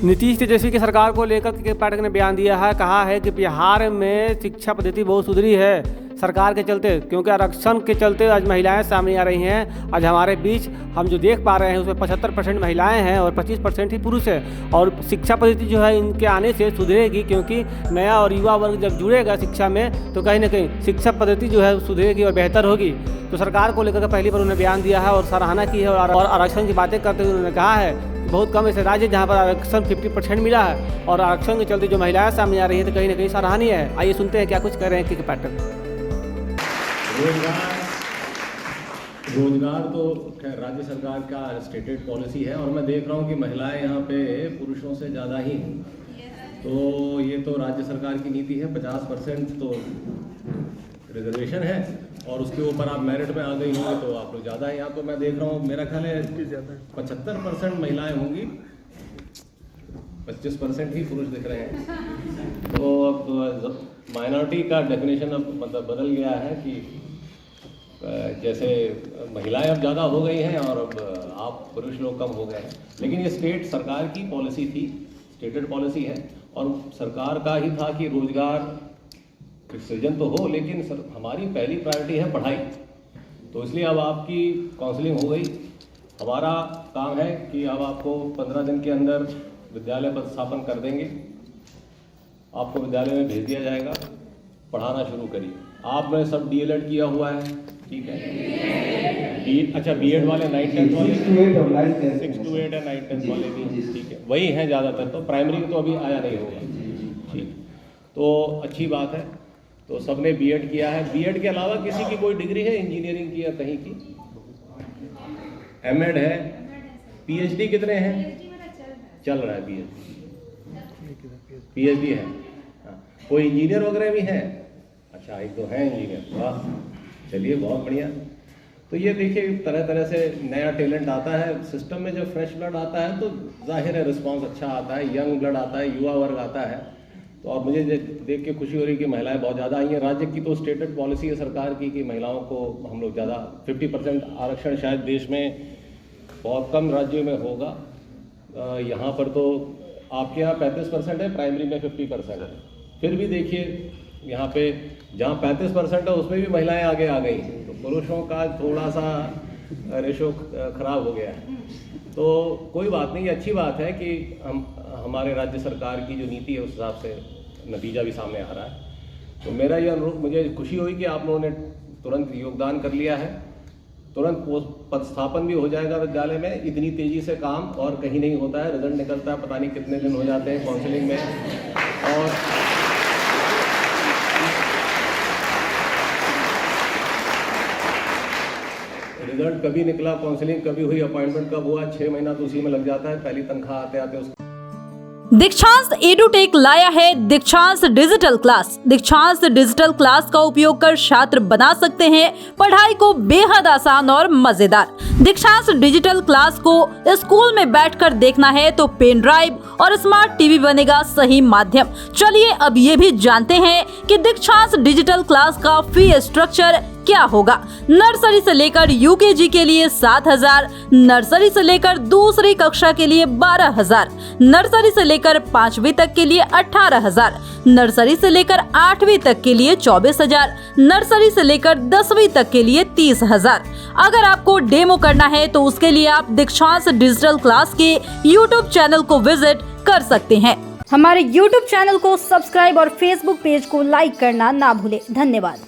नीतीश तेजस्वी की सरकार को लेकर के पाठक ने बयान दिया है, कहा है कि बिहार में शिक्षा पद्धति बहुत सुधरी है सरकार के चलते, क्योंकि आरक्षण के चलते आज महिलाएं सामने आ रही हैं। आज हमारे बीच हम जो देख पा रहे हैं उसमें 75% महिलाएं हैं और 25% ही पुरुष है। और शिक्षा पद्धति जो है इनके आने से सुधरेगी, क्योंकि नया और युवा वर्ग जब जुड़ेगा शिक्षा में तो कहीं ना कहीं शिक्षा पद्धति जो है सुधरेगी और बेहतर होगी। तो सरकार को लेकर पहली बार उन्होंने बयान दिया है और सराहना की है। और आरक्षण की बातें करते हुए उन्होंने कहा है बहुत कम ऐसे राज्य जहां पर आरक्षण 50% मिला है और आरक्षण के चलते जो महिलाएं सामने आ रही हैं तो कहीं ना कहीं सराहनीय है। आइए सुनते हैं क्या कुछ कह रहे हैं किक पाठक। रोजगार तो खैर राज्य सरकार का स्टेटेड पॉलिसी है और मैं देख रहा हूँ कि महिलाएं यहाँ पे पुरुषों से ज़्यादा ही हैं। तो ये तो राज्य सरकार की नीति है, 50% तो रिजर्वेशन है और उसके ऊपर आप मेरिट में आ गई होंगी तो आप लोग ज़्यादा है। यहाँ तो मैं देख रहा हूँ मेरा ख्याल है 75% महिलाएं होंगी, 25% ही पुरुष दिख रहे हैं। तो अब माइनॉरिटी का डेफिनेशन अब मतलब बदल गया है कि जैसे महिलाएं अब ज़्यादा हो गई हैं और अब आप पुरुष लोग कम हो गए हैं। लेकिन ये स्टेट सरकार की पॉलिसी थी, स्टेटेड पॉलिसी है और सरकार का ही था कि रोजगार सृजन तो हो, लेकिन हमारी पहली प्रायोरिटी है पढ़ाई। तो इसलिए अब आपकी काउंसलिंग हो गई। हमारा काम है कि अब आपको 15 दिन के अंदर विद्यालय प्रतिस्थापन कर देंगे, आपको विद्यालय में भेज दिया जाएगा, पढ़ाना शुरू करिए। आपने सब डीएलएड किया हुआ है, ठीक है? अच्छा, बीएड वाले 9-10 वाले 6 to 8 है, 9-10 वाले भी ठीक है, वही हैं ज़्यादातर। तो प्राइमरी तो अभी आया नहीं होगा, ठीक। तो अच्छी बात है। तो सबने बीएड किया है। बीएड के अलावा किसी की कोई डिग्री है इंजीनियरिंग की या कहीं की? एमएड है। पीएचडी कितने हैं? चल रहा है पीएचडी है। हाँ, कोई इंजीनियर वगैरह भी हैं? अच्छा, एक तो है इंजीनियर, वाह, चलिए बहुत बढ़िया। तो ये देखिए तरह तरह से नया टैलेंट आता है सिस्टम में। जब फ्रेश ब्लड आता है तो जाहिर है रिस्पांस अच्छा आता है, यंग ब्लड आता है, युवा वर्ग आता है। तो और मुझे देख के खुशी हो रही कि महिलाएं बहुत ज़्यादा आई हैं। राज्य की तो स्टेटेड पॉलिसी है सरकार की कि महिलाओं को हम लोग ज़्यादा 50% आरक्षण शायद देश में बहुत कम राज्यों में होगा। यहाँ पर तो आपके यहाँ 35% है, प्राइमरी में 50% है। फिर भी देखिए यहाँ पे जहाँ 35% है उसमें भी महिलाएं आगे आ गई हैं। तो पुरुषों का थोड़ा सा रेशो खराब हो गया है। तो कोई बात नहीं, अच्छी बात है कि हमारे राज्य सरकार की जो नीति है उस हिसाब से नतीजा भी सामने आ रहा है। तो मेरा ये अनुरोध, मुझे खुशी हुई कि आप लोगों ने तुरंत योगदान कर लिया है। तुरंत पदस्थापन भी हो जाएगा विद्यालय में। इतनी तेज़ी से काम और कहीं नहीं होता है। रिजल्ट निकलता है, पता नहीं कितने दिन हो जाते हैं काउंसलिंग में। और रिजल्ट कभी निकला, काउंसलिंग कभी हुई, अपॉइंटमेंट कब हुआ, 6 महीना तो उसी में लग जाता है। पहली तनख्वाह आते आते उसको। दीक्षांत एडुटेक लाया है दीक्षांत डिजिटल क्लास। दीक्षांत डिजिटल क्लास का उपयोग कर छात्र बना सकते हैं पढ़ाई को बेहद आसान और मजेदार। दीक्षांत डिजिटल क्लास को स्कूल में बैठकर देखना है तो पेन ड्राइव और स्मार्ट टीवी बनेगा सही माध्यम। चलिए अब ये भी जानते हैं कि दीक्षांत डिजिटल क्लास का फी स्ट्रक्चर क्या होगा। नर्सरी से लेकर यूकेजी के लिए 7,000, नर्सरी से लेकर दूसरी कक्षा के लिए 12,000, नर्सरी से लेकर 5वीं तक के लिए 18,000, नर्सरी से लेकर 8वीं तक के लिए 24,000, नर्सरी से लेकर 10वीं तक के लिए 30,000। अगर आपको डेमो करना है तो उसके लिए आप दीक्षांत डिजिटल क्लास के यूट्यूब चैनल को विजिट कर सकते हैं। हमारे यूट्यूब चैनल को सब्सक्राइब और फेसबुक पेज को लाइक करना ना भूले। धन्यवाद।